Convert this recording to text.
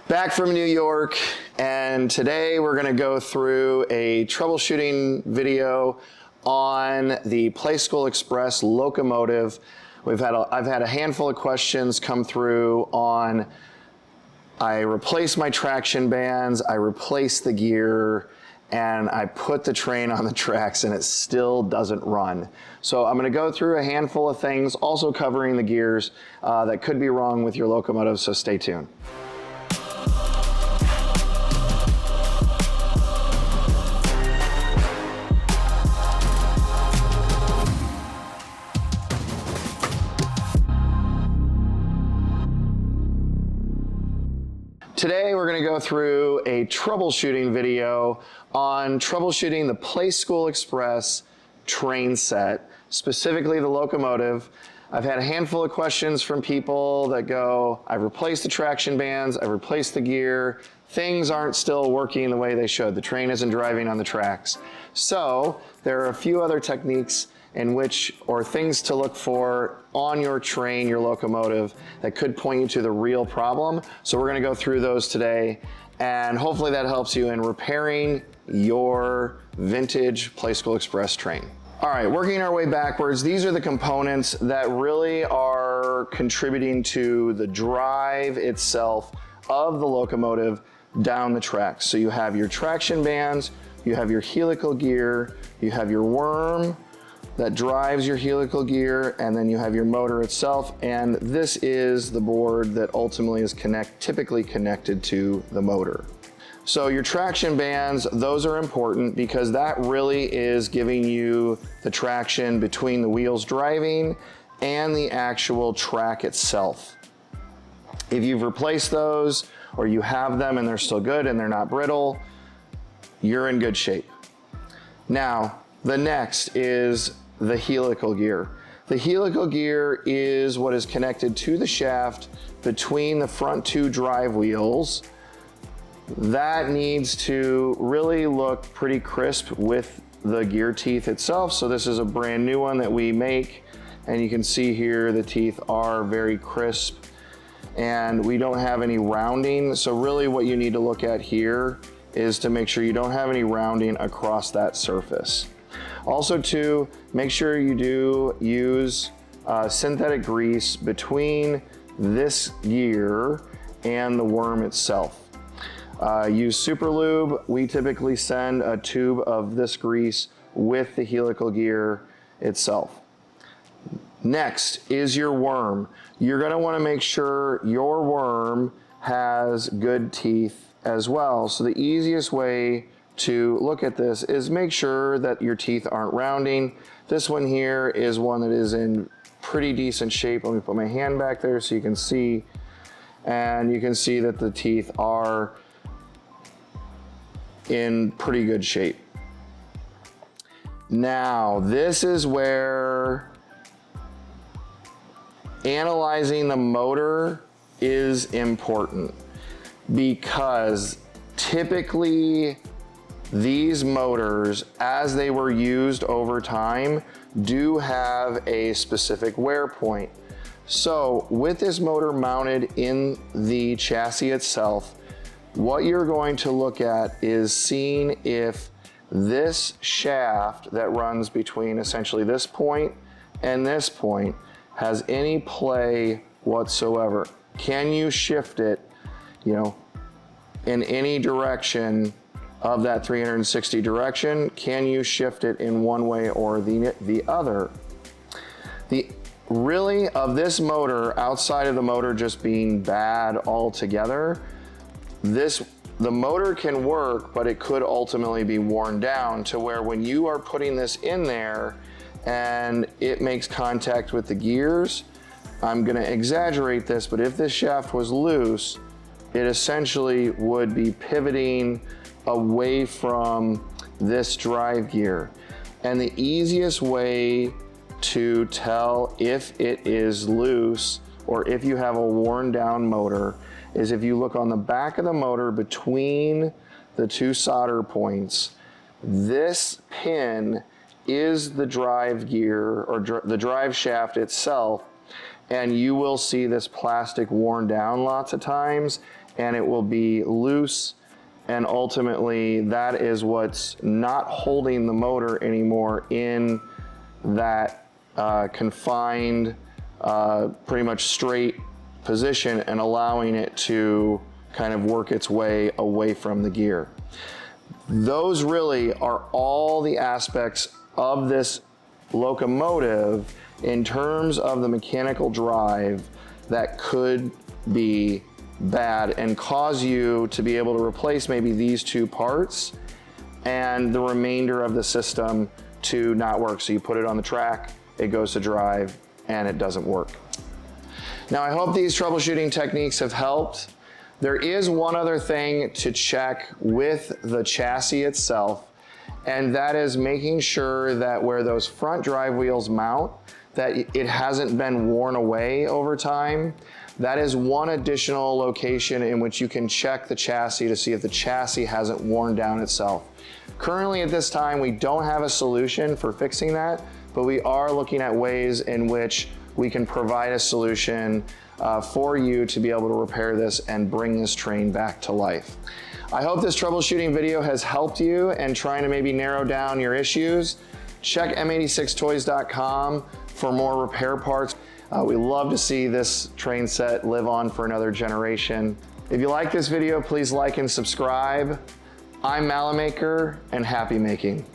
Back from New York, and today we're going to go through a troubleshooting video on the Playskool Express Locomotive. I've had a handful of questions come through on I replaced my traction bands, I replaced the gear, and I put the train on the tracks and it still doesn't run. So I'm going to go through a handful of things, also covering the gears that could be wrong with your locomotive, so stay tuned. Today we're going to go through a troubleshooting video on troubleshooting the Playskool Express train set, specifically the locomotive. I've had a handful of questions from people that go, I've replaced the traction bands, I've replaced the gear, things aren't still working the way they should. The train isn't driving on the tracks. So there are a few other techniques or things to look for on your train, your locomotive, that could point you to the real problem. So we're going to go through those today, and hopefully that helps you in repairing your vintage Playskool Express train. All right, working our way backwards, these are the components that really are contributing to the drive itself of the locomotive down the tracks. So you have your traction bands, you have your helical gear, you have your worm that drives your helical gear, and then you have your motor itself, and this is the board that ultimately is typically connected to the motor. So your traction bands, those are important because that really is giving you the traction between the wheels driving and the actual track itself. If you've replaced those, or you have them and they're still good and they're not brittle, you're in good shape. Now, the next is the helical gear. The helical gear is what is connected to the shaft between the front two drive wheels. That needs to really look pretty crisp with the gear teeth itself. So this is a brand new one that we make, and you can see here the teeth are very crisp and we don't have any rounding. So really what you need to look at here is to make sure you don't have any rounding across that surface. Also too, make sure you do use synthetic grease between this gear and the worm itself. Use super lube. We typically send a tube of this grease with the helical gear itself. Next is your worm. You're going to want to make sure your worm has good teeth as well. So the easiest way to look at this is make sure that your teeth aren't rounding. This one here is one that is in pretty decent shape. Let me put my hand back there so you can see, and you can see that the teeth are in pretty good shape. Now, this is where analyzing the motor is important, because typically these motors, as they were used over time, do have a specific wear point. So with this motor mounted in the chassis itself, what you're going to look at is seeing if this shaft that runs between essentially this point and this point has any play whatsoever. Can you shift it, in any direction of that 360 direction? Can you shift it in one way or the other? Really, of this motor, outside of the motor just being bad altogether, the motor can work, but it could ultimately be worn down to where when you are putting this in there and it makes contact with the gears, I'm going to exaggerate this, but if this shaft was loose, it essentially would be pivoting away from this drive gear. And the easiest way to tell if it is loose or if you have a worn down motor is if you look on the back of the motor between the two solder points. This pin is the drive gear or the drive shaft itself, and you will see this plastic worn down lots of times, and it will be loose, and ultimately that is what's not holding the motor anymore in that confined, pretty much straight position, and allowing it to kind of work its way away from the gear. Those really are all the aspects of this locomotive in terms of the mechanical drive that could be bad and cause you to be able to replace maybe these two parts and the remainder of the system to not work. So you put it on the track, it goes to drive, and it doesn't work. Now, I hope these troubleshooting techniques have helped. There is one other thing to check with the chassis itself, and that is making sure that where those front drive wheels mount, that it hasn't been worn away over time. That is one additional location in which you can check the chassis to see if the chassis hasn't worn down itself. Currently at this time, we don't have a solution for fixing that, but we are looking at ways in which we can provide a solution for you to be able to repair this and bring this train back to life. I hope this troubleshooting video has helped you in trying to maybe narrow down your issues. Check m86toys.com for more repair parts. We love to see this train set live on for another generation. If you like this video, please like and subscribe. I'm MalaMaker, and happy making.